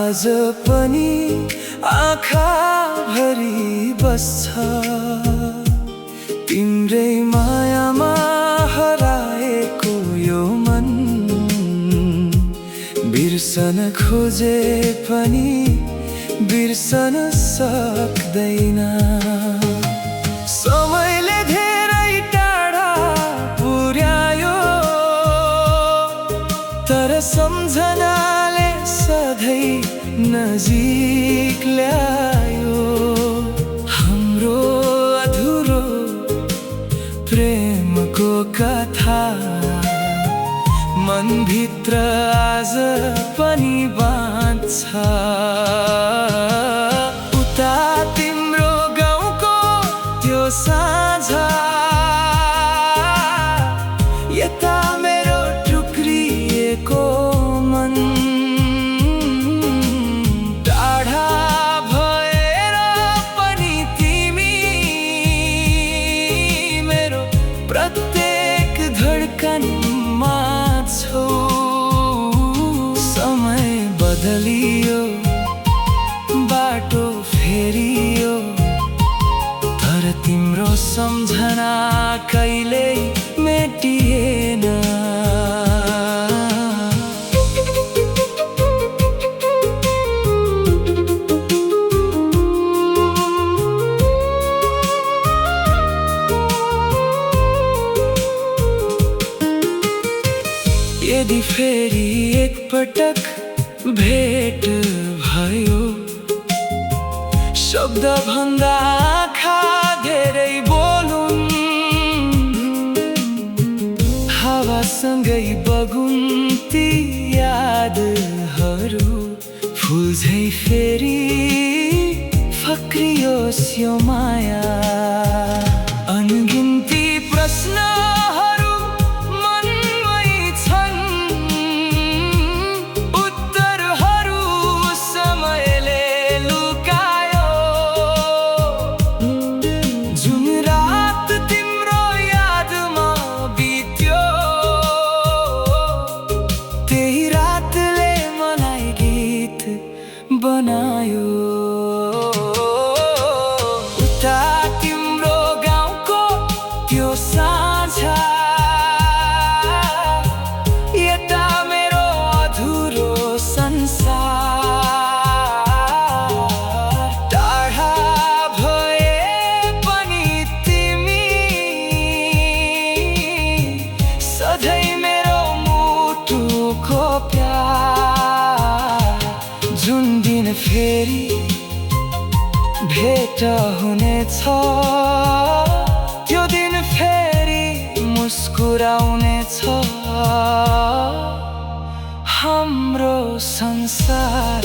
आज पनि आँखा भरी बस्छ तिम्रै मायामा हराएको यो मन। बिर्सन खोजे पनि बिर्सन सक्दैन। समयले धेरै टाढा पुर्यायो तर सम्झनाले सधैँ नजिक ल्यायो। हाम्रो अधुरो प्रेमको कथा मनभित्र आज पनि बाँच्छ। उता तिम्रो गाउँको त्यो साँझ, यता मेरो टुक्रिएको मन। टाढा भएर पनि तिमी मेरो प्रत्येक धड्कनमा छौ। समय बदलियो, बाटो फेरियो, तर तिम्रो सम्झना कहिल्यै मेटिएन। यदि फेरि एकपटक भेट भयो, शब्द भन्दा आँखा धेरै बोलुन्। हावासँगै बगुन् ती यादहरू, फुल झै फेरि फक्रियोस् यो माया। अनगिन्ती प्रश्नहरू मनमै छन्, उत्तरहरू समयले लुकायो। जुन रात तिम्रो यादमा बित्यो, त्यही रातले मलाई गीत बनायो। उता तिम्रो गाउँको त्यो साँझ, यता मेरो अधुरो संसार। टाढा भए पनि तिमी सधैँ मेरो मुटुको प्यार। जुन दिन फेरि भेट हुनेछ, त्यो दिन फेरि मुस्कुराउनेछ हाम्रो संसार।